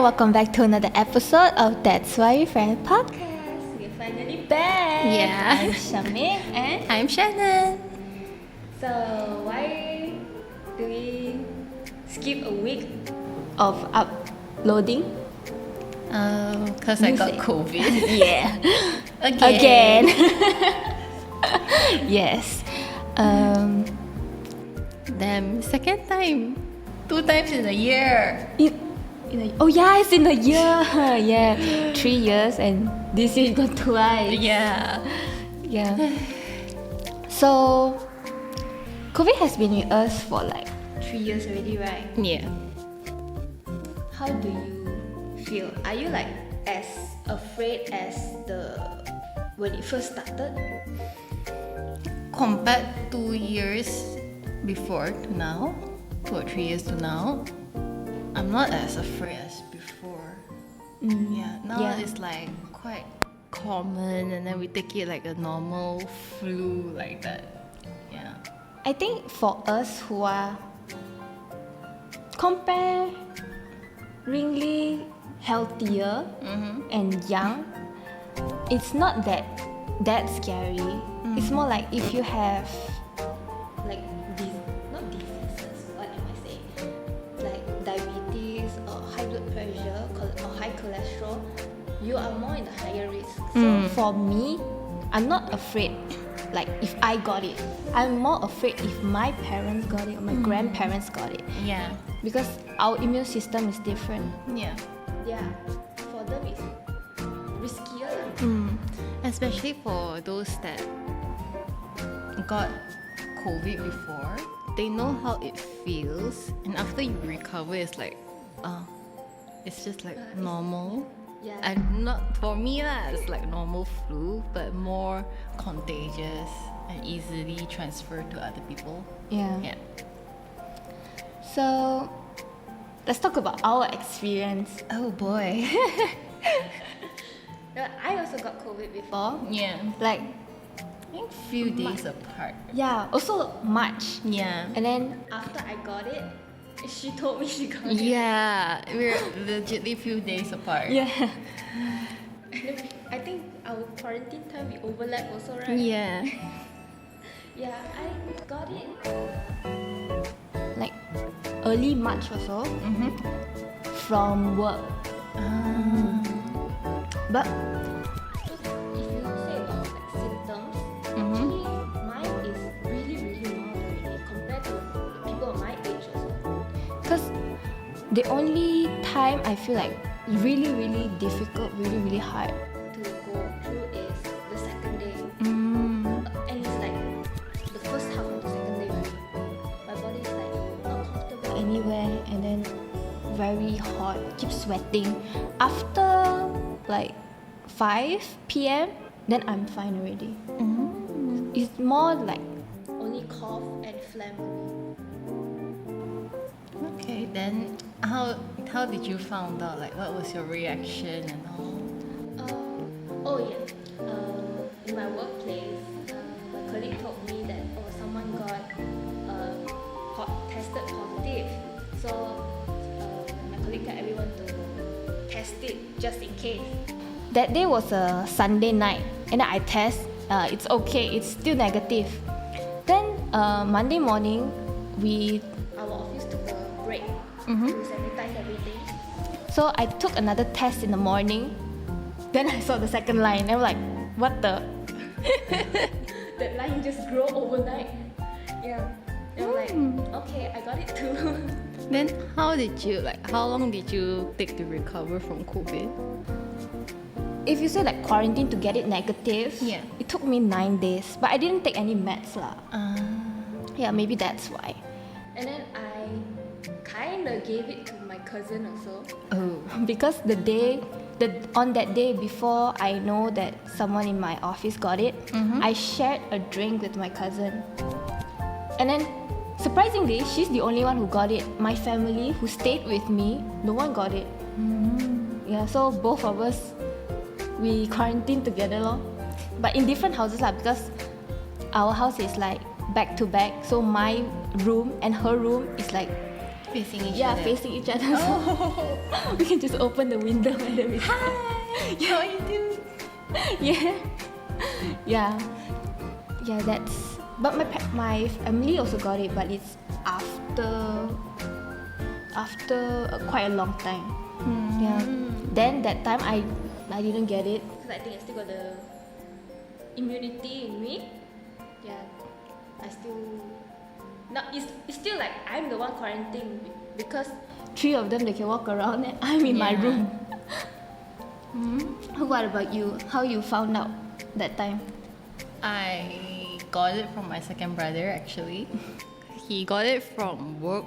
welcome back to another episode of That's Why We're Friends podcast. We're finally back. Yeah. I'm Shannen and I'm Shannen. so why do we skip a week of uploading? Because I got COVID. Yeah. Again. Yes. Damn, second time. 2 times in a year. It's in a year. Yeah, 3 years and this year you got twice. Yeah. Yeah. So, COVID has been with us for like 3 years already, right? Yeah. How do you feel? Are you like as afraid as when it first started? Compared 2 years before to now, 2 or 3 years to now, I'm not as afraid as before. Yeah, now it's like quite common and then we take it like a normal flu like that. Yeah. I think for us who are comparingly healthier and young, it's not that scary. It's more like if you have like not diseases, what am I saying? Like diabetes or high blood pressure or high cholesterol, you are more in the higher risk. So for me, I'm not afraid like if I got it. I'm more afraid if my parents got it or my grandparents got it. Yeah. Because our immune system is different. Yeah. Yeah. For them it's riskier. Especially for those that got COVID before, they know how it feels, and after you recover, it's like, it's just like normal. Yeah. And not for me lah, it's like normal flu, but more contagious and easily transferred to other people. Yeah. Yeah. So let's talk about our experience. Oh boy. I also got COVID before. Yeah. Like, I think few days apart. yeah, also March. Yeah. And then after I got it, she told me she got it. Yeah, we're legitly few days apart. Yeah. And then I think our quarantine time we overlap also, right? Yeah. Yeah, I got it like early March or so from work. But if you say about like symptoms, actually mine is really mild already compared to the people of my age also. Because the only time I feel like really difficult, really hard to go through is the second day. And it's like the first half of the second day already. My body is like not comfortable anywhere and then very hot, keep sweating. After like 5 p.m. then I'm fine already. It's more like only cough and phlegm. Okay, then how did you found out? Like, what was your reaction and all? In my workplace, my colleague told me that someone got tested positive. So my colleague told everyone to test it just in case. That day was a Sunday night, and then I test. It's okay. It's still negative. Then Monday morning, our office took a break to sanitize everything. So I took another test in the morning. Then I saw the second line. I'm like, what the? That line just grew overnight. Yeah. And I'm like, okay, I got it too. Then how long did you take to recover from COVID? If you say like quarantine to get it negative, it took me 9 days. But I didn't take any meds lah. Yeah, maybe that's why. And then I kinda gave it to my cousin also. Oh. Because on that day before I know that someone in my office got it, I shared a drink with my cousin. And then surprisingly, she's the only one who got it. My family who stayed with me, no one got it. Yeah, so both of us, we quarantined together lor. But in different houses lah, because our house is like back to back. So my room and her room is like facing each Yeah, other. facing each other. Oh. We can just open the window and then we Hi. How are you doing? yeah. Yeah. Yeah, that's. But my family also got it, but it's after quite a long time. Yeah. Then that time I didn't get it because I think I still got the immunity in me. Yeah. I still. No, it's still like I'm the one quarantined because 3 of them they can walk around and I'm in my Yeah. room. What about you? How you found out that time? I got it from my second brother actually. He got it from work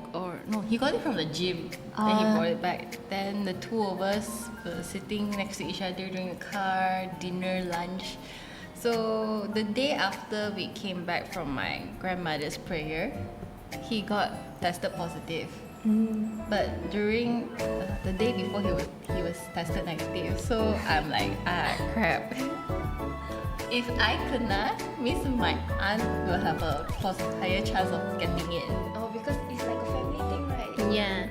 he got it from the gym. Then he brought it back. Then the two of us were sitting next to each other during the car, dinner, lunch. So the day after we came back from my grandmother's prayer, he got tested positive. But during the day before he was tested negative. So I'm like, crap. If I kena, means my aunt will have a higher chance of getting it. Oh, because it's like a family thing, right? Yeah.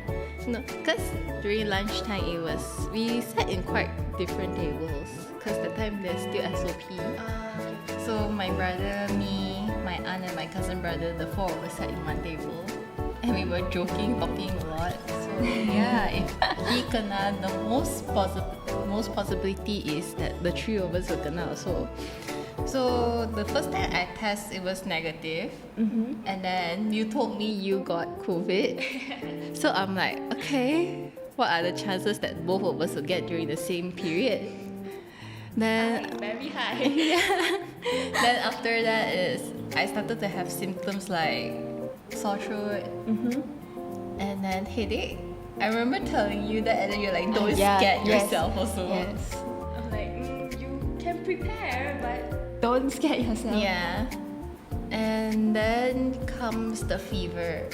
No, because during lunchtime we sat in quite different tables. Because the time there's still SOP. Okay. So my brother, me, my aunt and my cousin brother, the 4 of us sat in one table. And we were joking, talking a lot. So yeah, if he kena, the most possibility is that the 3 of us will kena also. So the first time I test, it was negative. And then you told me you got COVID. So I'm like, okay, what are the chances that both of us will get during the same period? Then Very high. yeah. Then after that is I started to have symptoms like sore throat and then headache. I remember telling you that and then you're like, don't scare yourself also. Yes. I'm like, you can prepare, but don't scare yourself. Yeah. And then comes the fever.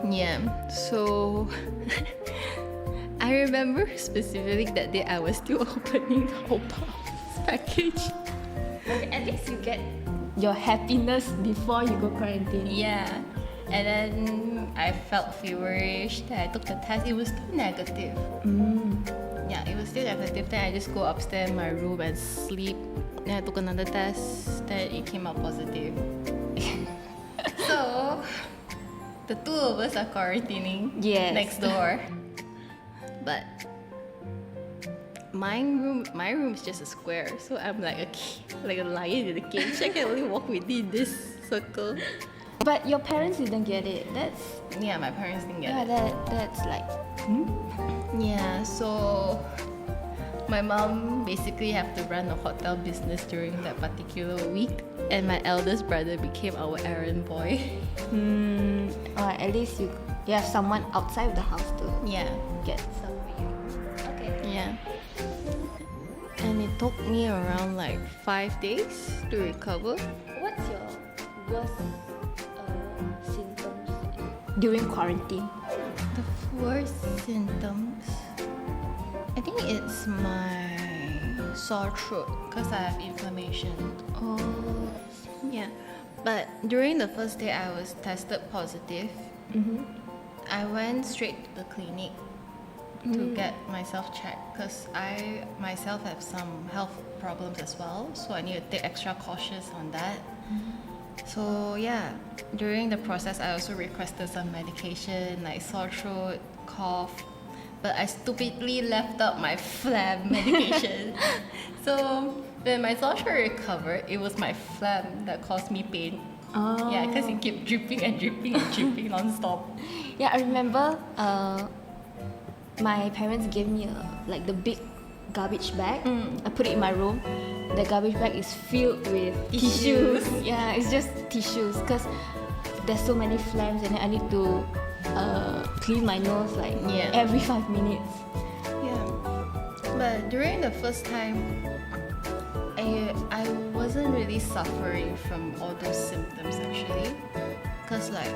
Yeah. So I remember specifically that day I was still opening the Opal's package. Okay, at least you get your happiness before you go quarantine. Yeah. And then I felt feverish. Then I took the test. It was still negative. Yeah, it was still negative. Then I just go upstairs in my room and sleep. Then I took another test. Then it came out positive. So the 2 of us are quarantining next door. But my room is just a square, so I'm like a lion in a cage. I can only walk within this circle. But your parents didn't get it. Yeah, my parents didn't get it. That's like Yeah, so my mom basically have to run a hotel business during that particular week, and my eldest brother became our errand boy. or at least you have someone outside of the house to Yeah, get some for you. Okay. yeah. And it took me around like 5 days to recover. What's your worst symptoms during quarantine? The worst symptoms, I think it's my sore throat because I have inflammation. Oh. Yeah, but during the first day I was tested positive. I went straight to the clinic to get myself checked because I myself have some health problems as well, so I need to take extra cautious on that. So yeah, during the process I also requested some medication like sore throat, cough, but I stupidly left out my phlegm medication. So when my sore throat recovered, it was my phlegm that caused me pain. Oh. Yeah, because it kept dripping and dripping and dripping non-stop. Yeah, I remember my parents gave me like the big garbage bag. I put it in my room. The garbage bag is filled with tissues. Yeah, it's just tissues because there's so many phlegms and then I need to clean my nose like every 5 minutes. Yeah, but during the first time, I wasn't really suffering from all those symptoms actually, because like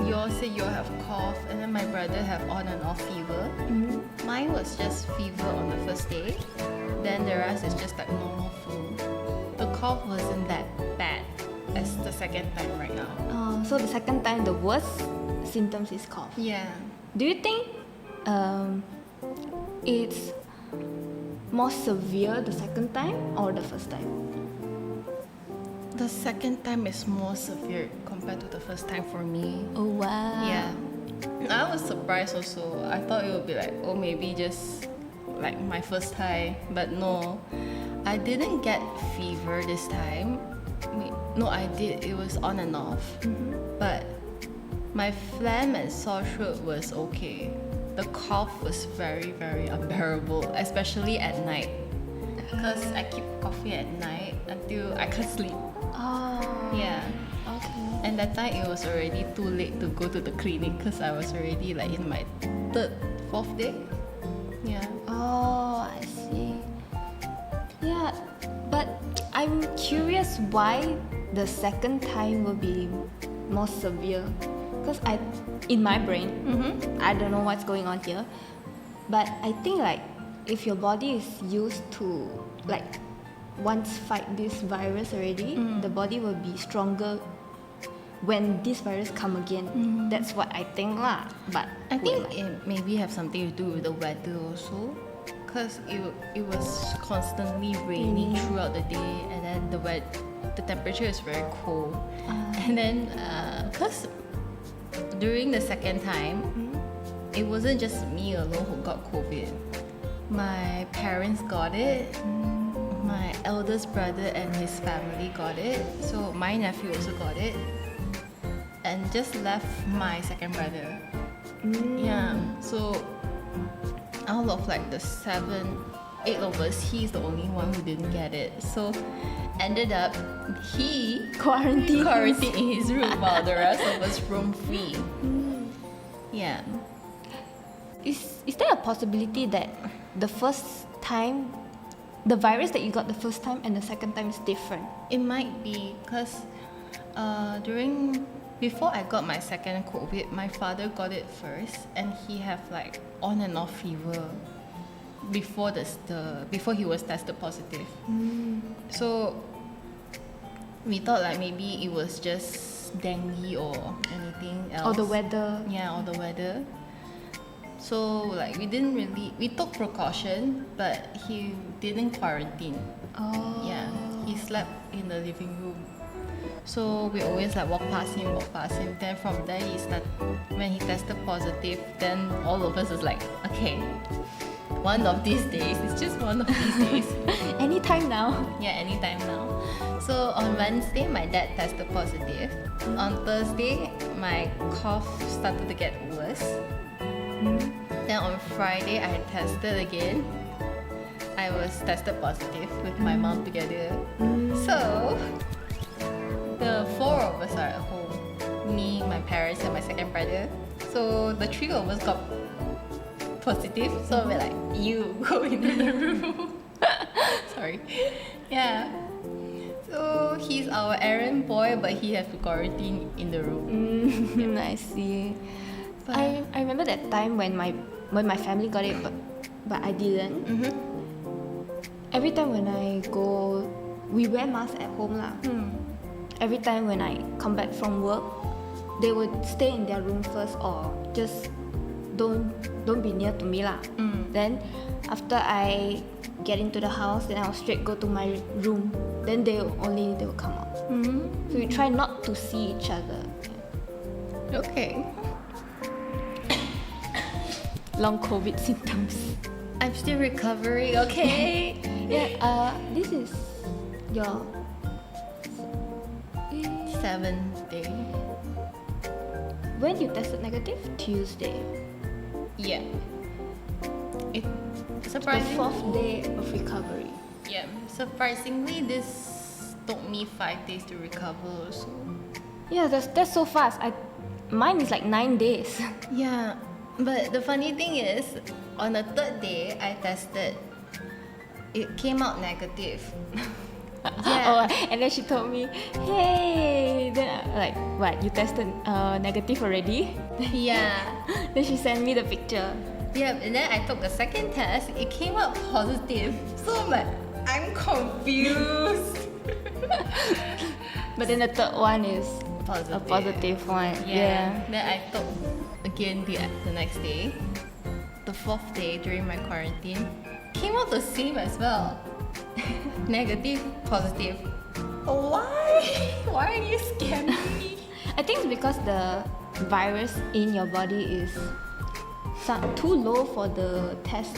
you all say you all have cough and then my brother have on and off fever. Mine was just fever on the first day, then the rest is just like normal flu. The cough wasn't that bad as the second time right now. So the second time, the worst symptoms is cough. Yeah. Do you think it's more severe the second time or the first time? The second time is more severe compared to the first time for me. Oh wow. Yeah. I was surprised also. I thought it would be like, oh, maybe just like my first time, but no. I didn't get fever this time. No, I did. It was on and off. But my phlegm and sore throat was okay. The cough was very, very unbearable, especially at night. Because I keep coughing at night until I can't sleep. Oh. Yeah. Okay. And that time it was already too late to go to the clinic because I was already like in my fourth day. Yeah. Oh, I see. Yeah, but I'm curious why the second time will be more severe. Because in my brain, I don't know what's going on here, but I think like if your body is used to like once fight this virus already, the body will be stronger when this virus come again. That's what I think lah. But I think it maybe have something to do with the weather also, because it was constantly raining throughout the day, and then the temperature is very cold, and then because during the second time, it wasn't just me alone who got COVID. My parents got it. My eldest brother and his family got it. So my nephew also got it. And just left my second brother. Yeah. So out of like the 8 of us, he's the only one who didn't get it. So ended up he quarantined in his room while the rest of us roam free. Yeah. Is there a possibility that the first time, the virus that you got the first time and the second time is different? It might be because before I got my second COVID, my father got it first, and he have like on and off fever before before he was tested positive. So we thought like maybe it was just dengue or anything else. Or the weather. Yeah, or the weather. So like we took precaution, but he didn't quarantine. Oh. Yeah, he slept in the living room. So we always like walk past him. Then from there when he tested positive, then all of us was like, okay, one of these days, it's just one of these days. Anytime now. Yeah, anytime now. So on Wednesday, my dad tested positive. On Thursday, my cough started to get worse. Then on Friday, I tested again. I was tested positive with my mom together. So the 4 of us are at home. Me, my parents, and my second brother. So the 3 of us got positive. So we're like, you go into the room. Sorry. Yeah. So he's our errand boy, but he has to quarantine in the room. I see. I remember that time when my family got it, but I didn't. Every time when I go, we wear masks at home lah. Every time when I come back from work, they would stay in their room first or just don't be near to me lah. Then after I get into the house, then I'll straight go to my room. Then they will come out. So we try not to see each other. Okay. Long COVID symptoms. I'm still recovering, okay? Yeah, this is your 7th day. When you tested negative? Tuesday. Yeah. It The surprisingly 4th day of recovery. Yeah, surprisingly this took me 5 days to recover also. Yeah, that's so fast. Mine is like 9 days. Yeah, but the funny thing is, on the 3rd day I tested, it came out negative. Oh, and then she told me, hey, then I, like, what, you tested negative already? Yeah. Then she sent me the picture. Yeah, and then I took the second test, it came out positive. So I'm like, I'm confused. But then the third one is positive. a positive one. Yeah. Then I took again the next day. The fourth day during my quarantine came out the same as well. Negative, positive. Why? Why are you scamming me? I think it's because the virus in your body is too low for the test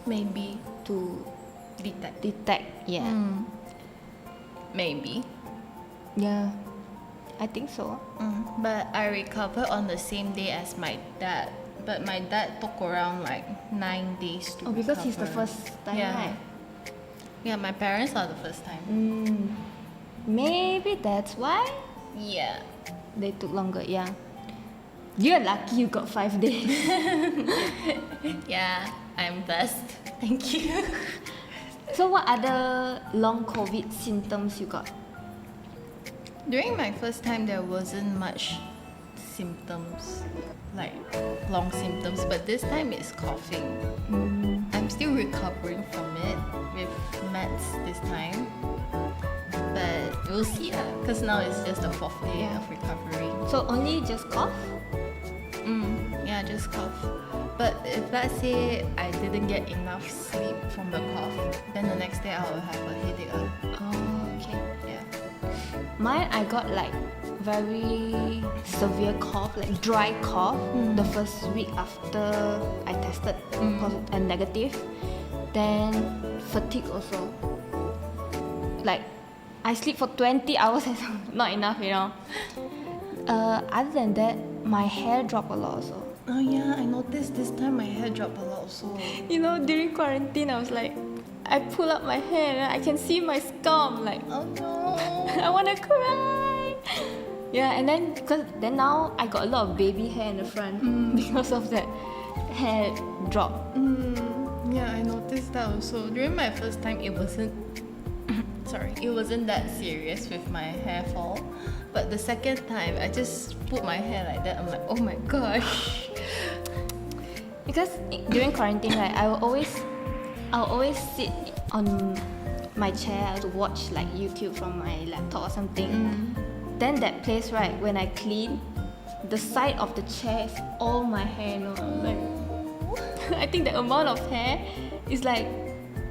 Maybe to detect. Yeah. Maybe. Yeah. I think so. But I recovered on the same day as my dad. But my dad took around like 9 days to recover. Because he's the first time, right? Yeah, my parents are the first time. Maybe that's why Yeah. they took longer. Yeah. You're lucky you got 5 days. Yeah, I'm blessed. Thank you. So what other long COVID symptoms you got? During my first time, there wasn't much symptoms, like long symptoms, but this time it's coughing. I'm still recovering from it with meds this time, but we'll see because now it's just the fourth day of recovery. So only just cough? Yeah, just cough. But if let's say I didn't get enough sleep from the cough, then the next day I will have a headache. Oh, okay. Yeah. Mine, I got like very severe cough, like dry cough, the first week after I tested negative. Then fatigue also. Like I sleep for 20 hours and not enough, you know. Other than that, my hair dropped a lot also. Oh yeah, I noticed this time my hair dropped a lot also. You know, during quarantine, I was like, I pull up my hair and I can see my scalp. I'm like, Oh no. I wanna cry. Yeah, and then because then now I got a lot of baby hair in the front because of that hair drop. Yeah, I noticed that also. During my first time, it wasn't that serious with my hair fall. But the second time, I just put my hair like that. I'm like, oh my gosh. Because during quarantine, right, I'll always sit on my chair to watch like YouTube from my laptop or something. Then that place, right, when I clean, the side of the chair is all my hair. You know, I'm like, I think the amount of hair is like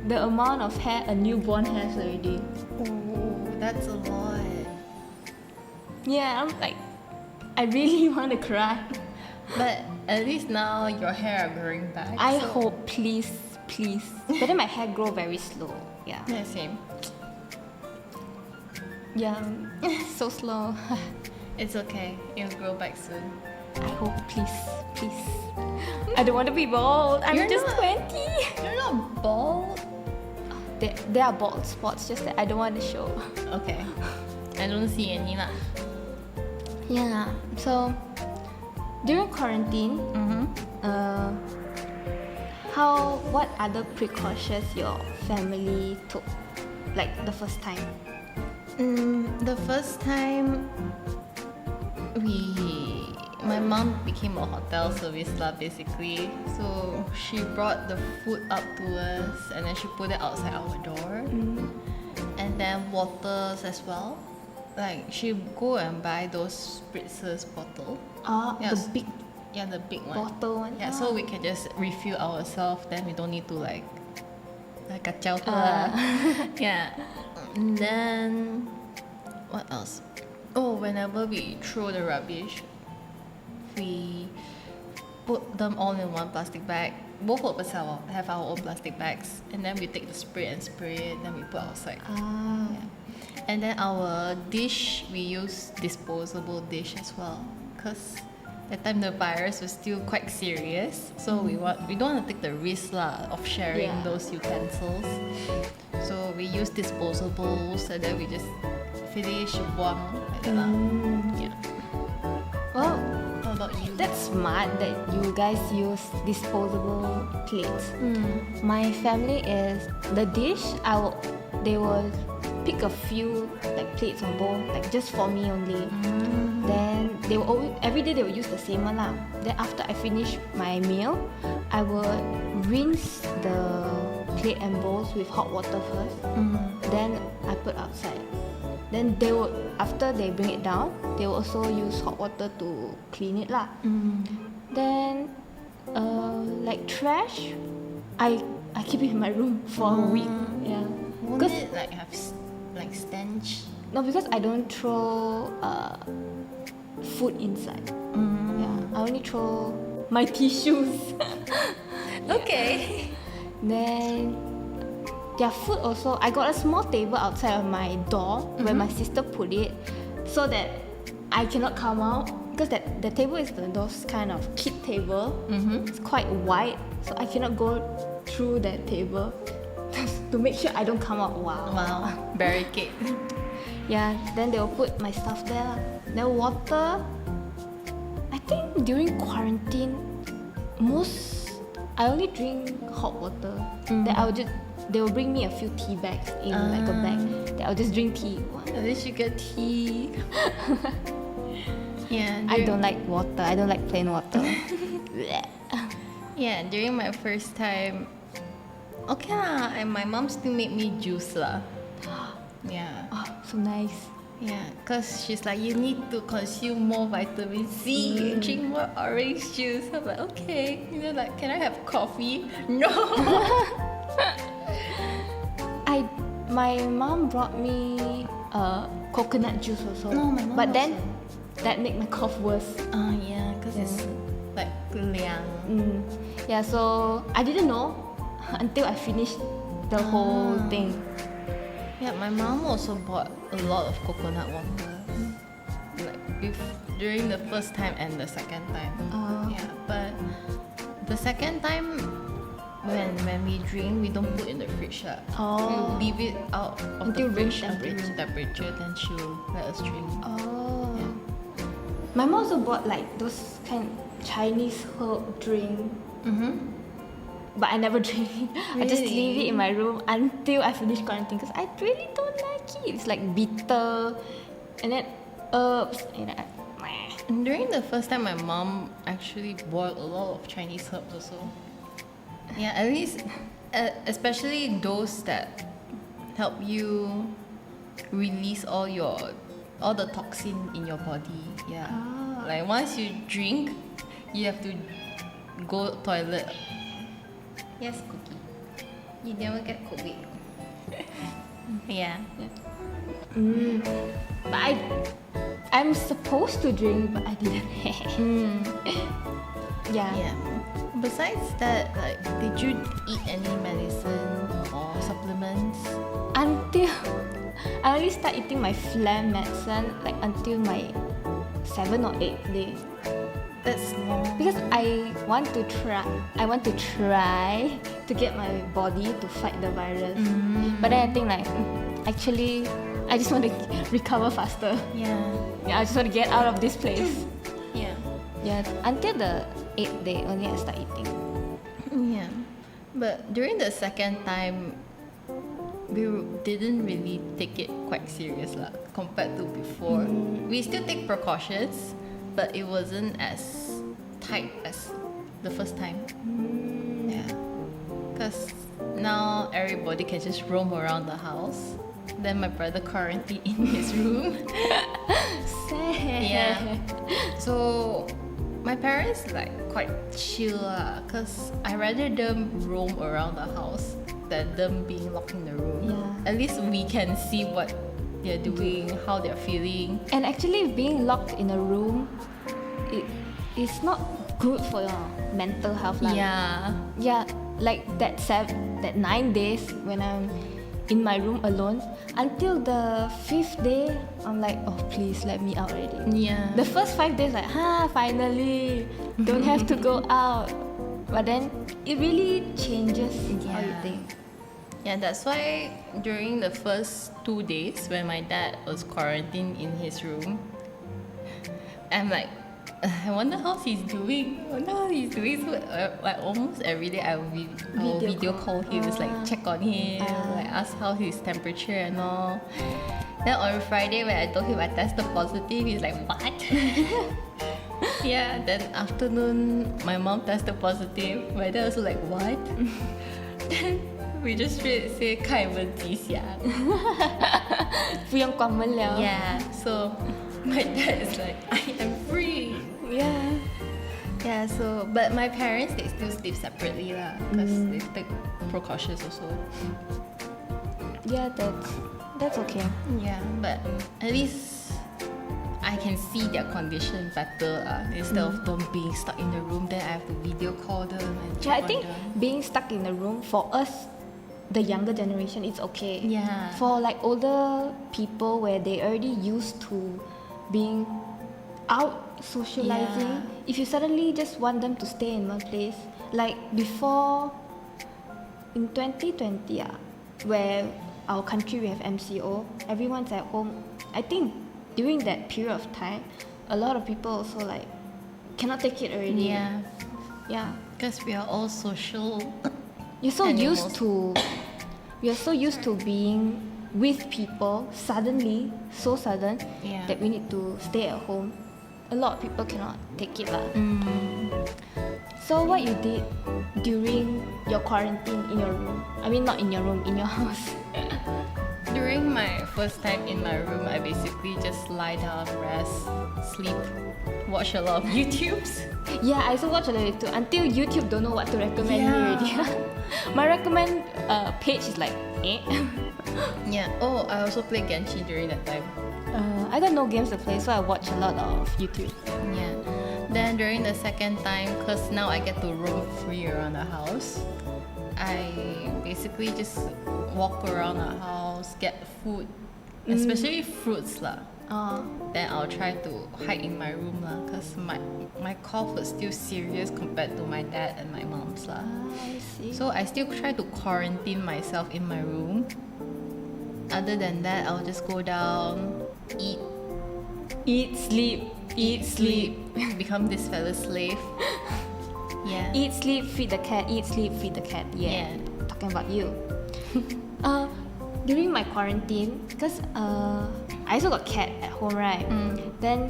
the amount of hair a newborn has already. Oh, that's a lot. Yeah, I'm like, I really want to cry. But at least now your hair are growing back. I so- hope, please. But then my hair grow very slow. Yeah. Yeah, same. Yeah, so slow. It's okay. It'll grow back soon. I hope, please. I don't want to be bald. I'm You're just not. 20. You're not bald. There are bald spots, just that I don't want to show. Okay. I don't see any lah. Yeah. So during quarantine, what other precautions your family took, like the first time? The first time my mom became a hotel service lah basically. So she brought the food up to us and then she put it outside our door. And then waters as well. Like she go and buy those spritzers bottle. Yes. The big one. Bottle one. Yeah, so we can just refill ourselves. Then we don't need to like kacau tu Yeah. And then what else? Oh, whenever we throw the rubbish, we put them all in one plastic bag. Both of us have our own plastic bags, and then we take the spray and spray it. Then we put outside. Yeah. And then our dish, we use disposable dish as well, cause that time the virus was still quite serious. So we don't want to take the risk of sharing those utensils. So we use disposables, and then we just finish buang like that lah. Yeah. Well, How about you? that's smart that you guys use disposable plates. My family is the dish. They will pick a few like plates or bowl, like just for me only. Then they will every day they will use the same one lah. Then after I finish my meal, I will rinse the plate and bowls with hot water first. Then I put outside. Then they will, after they bring it down, they will also use hot water to clean it lah. Then like trash, I keep it in my room for a week. Yeah. Won't it like have like stench? No, because I don't throw food inside. Yeah, I only throw my tissues. Okay. Then their food also, I got a small table outside of my door where my sister put it, so that I cannot come out, because the table is those kind of kid table. It's quite wide, so I cannot go through that table to make sure I don't come out. Wow. Barricade. Yeah, then they will put my stuff there lah. Then water, I think during quarantine, I only drink hot water. Then they will bring me a few tea bags in like a bag. Then I'll just drink tea. At least you get tea. Yeah. I don't like water. I don't like plain water. Yeah, during my first time, okay lah, and my mom still made me juice lah. Yeah. Oh, so nice. Yeah, because she's like, you need to consume more vitamin C, drink more orange juice. I'm like, okay. You know, like, can I have coffee? No. My mom brought me coconut juice also. No, my mom but then also. that make my cough worse. Yeah, because it's like liang. Yeah, so I didn't know until I finished the whole thing. Yeah, my mom also bought a lot of coconut water. Like during the first time and the second time. Yeah, but the second time when we drink, we don't put in the fridge. We leave it out of Until the fridge room until room temperature, then she'll let us drink. Yeah. My mom also bought like those kind Chinese herb drink. But I never drink it. I just leave it in my room until I finish quarantine, because I really don't like it. It's like bitter, and then herbs. And during the first time, my mom actually boiled a lot of Chinese herbs also. Yeah, at least, especially those that help you release all the toxin in your body. Yeah, like once you drink, you have to go toilet. Yes, Cookie. You never get COVID. Yeah. But I'm supposed to drink, but I didn't. Yeah. Besides that, like, did you eat any medicine or supplements? Until I only start eating my phlegm medicine like until my 7th or 8th day. That's long. Because I want to try to get my body to fight the virus. But then I think like, actually, I just want to recover faster. Yeah, I just want to get out of this place. Yeah, until the 8th day only I start eating. Yeah, but during the second time, we didn't really take it quite serious lah, compared to before. We still take precautions, but it wasn't as tight as the first time. Yeah, because now everybody can just roam around the house. Then my brother quarantined in his room. Sad. Yeah, so my parents like quite chill lah, cause I rather them roam around the house than them being locked in the room. Yeah. At least we can see what they're doing, how they're feeling. And actually, being locked in a room, it's not good for your mental health. Yeah, like that 9 days when I'm in my room alone, until the 5th day, I'm like, oh please let me out already. Yeah. The first 5 days like, finally, don't have to go out. But then it really changes how you think. Yeah, that's why during the first 2 days when my dad was quarantined in his room, I'm like, I wonder how he's doing. So like almost every day I will video call him, just like check on him, like ask how his temperature and all. Then on Friday when I told him I tested positive, he's like, what? Yeah, then afternoon my mom tested positive. My dad also like, what? Then we just straight say 开门吉祥. 不用关门了. Yeah, so my dad is like, I am free. Yeah. Yeah, so but my parents they still sleep separately lah, because they take precautions also. Yeah, that's okay. Yeah, but at least I can see their condition better instead of them being stuck in the room. Then I have to video call them and Yeah, I check think on them. being stuck in the room for us, the younger generation, it's okay. Yeah. For like older people where they already used to being out socializing, Yeah. if you suddenly just want them to stay in one place, like before in 2020, where our country we have MCO, everyone's at home. I think during that period of time, a lot of people also like cannot take it already. Yeah, Yeah. because we are all social. You're so Animals. we are so used to being with people suddenly, so sudden Yeah. that we need to stay at home. A lot of people cannot take it lah. So what you did during your quarantine in your room? I mean not in your room, in your house. During my first time in my room, I basically just lie down, rest, sleep, watch a lot of YouTubes. Yeah, I also watch a lot of YouTube until YouTube don't know what to recommend me already. My recommend page is like Yeah. Oh, I also play Genshin during that time. I got no games to play, so I watch a lot of YouTube. Yeah. Then during the second time, because now I get to roam free around the house, I basically just walk around the house, get food, especially fruits lah. Then I'll try to hide in my room lah, because my cough was still serious compared to my dad and my mom's lah. I see. So I still try to quarantine myself in my room. Other than that, I'll just go down, eat, sleep, become this fella's slave. Yeah. Eat, sleep, feed the cat. Eat, sleep, feed the cat. Yeah. Talking about you. During my quarantine, because I also got cat at home, right? Then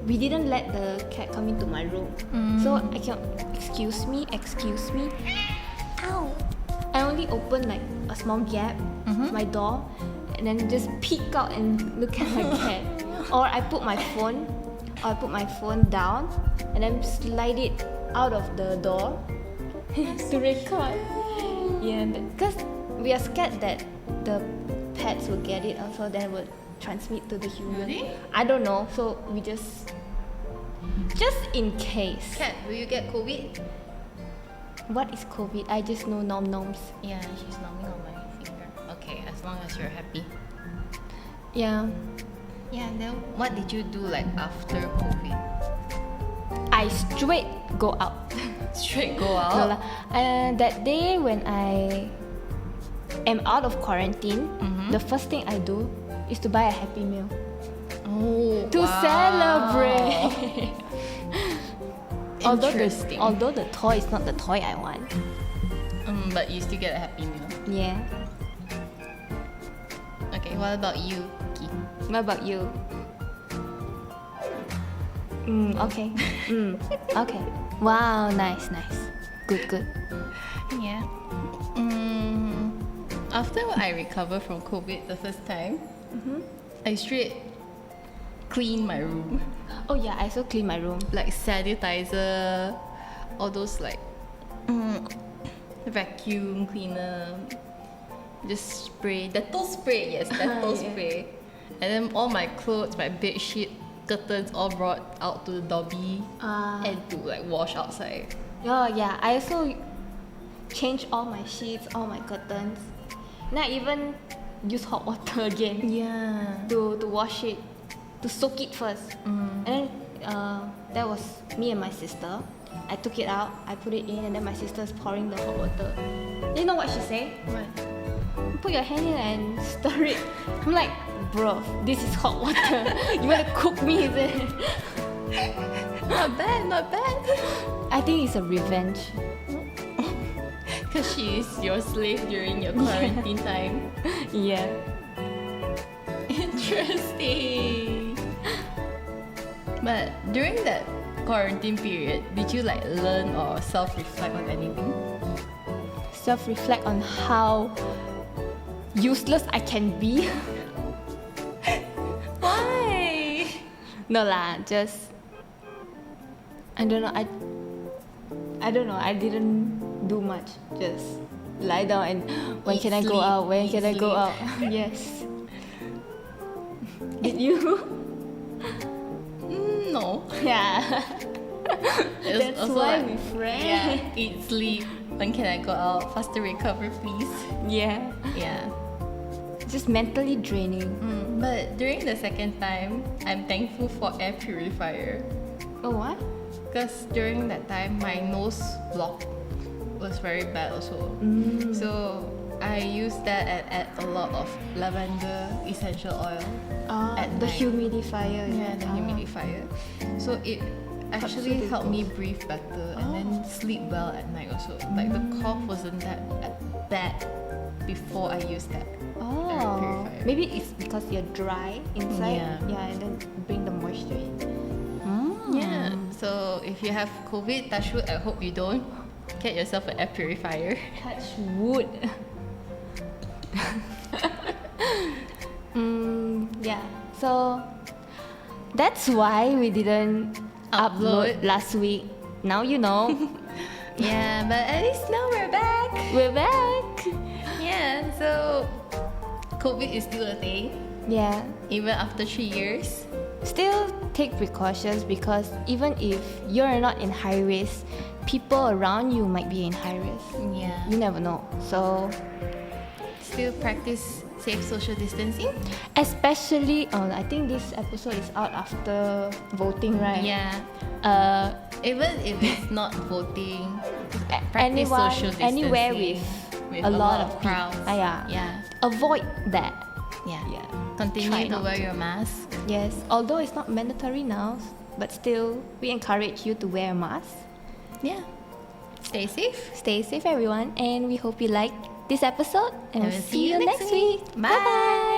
we didn't let the cat come into my room. So I can excuse me. Ow! I only open like a small gap, my door, and then just peek out and look at my cat. Or I put my phone down and then slide it out of the door to record. Yeah, because we are scared that the pets will get it, also then would transmit to the human. Really? I don't know, so we just in case. Cat, will you get COVID? What is COVID? I just know nom noms. Yeah, she's numbing on my finger. Okay, as long as you're happy. Yeah. Yeah, then what did you do like after COVID? I straight go out. Straight go No out? lah. That day when I am out of quarantine, the first thing I do is to buy a Happy Meal Oh, to wow. celebrate. Interesting. Although the toy is not the toy I want. But you still get a Happy Meal. Yeah. Okay, what about you, Cookie? What about you? Okay. Okay. Wow, nice. Good. Yeah. After I recover from COVID the first time, I straight clean my room. Oh yeah, I also clean my room. Like sanitizer, all those like vacuum cleaner, just spray, Dettol spray, yes, Dettol Yeah. spray. And then all my clothes, my bed sheet, curtains all brought out to the lobby and to like wash outside. Oh yeah, I also change all my sheets, all my curtains. Then I even use hot water again Yeah. to wash it, to soak it first. And then that was me and my sister. I took it out, I put it in, and then my sister's pouring the hot water. You know what she say? What? Put your hand in and stir it. I'm like, bro, this is hot water. You want to cook me, is it? Not bad. I think it's a revenge. Because she is your slave during your quarantine time. Yeah. Interesting. But during that quarantine period, did you like learn or self-reflect on anything? myself reflect on how useless I can be. Why? No lah, just I don't know. I don't know. I didn't do much. Just lie down and when Eat, can I go sleep, out? When eat, can I go sleep. out? Yes. Did you? No. Yeah. It's That's also why like, we friends. yeah, eat, sleep. When can I go out? Faster recover, please. Yeah. Yeah. Just mentally draining. But during the second time, I'm thankful for air purifier. Oh what? Because during that time, my nose block was very bad also. So I used that and add a lot of lavender essential oil at The night. humidifier. Yeah, the humidifier. So it actually to helped me breathe better and then sleep well at night also. Like the cough wasn't that bad before I used that. Air Oh, purifier. maybe it's because you're dry inside. Yeah. And then bring the moisture in. Yeah. So if you have COVID, touch wood, I hope you don't. Get yourself an air purifier. Touch wood. Yeah. So that's why we didn't upload last week. Now you know. Yeah, but at least now we're back. We're back. Yeah, so COVID is still a thing, Yeah. even after 3 years. Still take precautions because even if you're not in high risk, people around you might be in high risk. Yeah. You never know. So Still practice safe social distancing. especially, I think this episode is out after voting, right? Yeah. Even if it's not voting, practice Anyone, social distancing. anywhere with a lot of crowds. people. Yeah. Yeah. Avoid that. Yeah. Yeah. Continue Try to not wear your mask. Yes. Although it's not mandatory now, but still, we encourage you to wear a mask. Yeah. Stay safe. Stay safe, everyone, and we hope you liked this episode. And And we'll see you next week. Bye. Bye.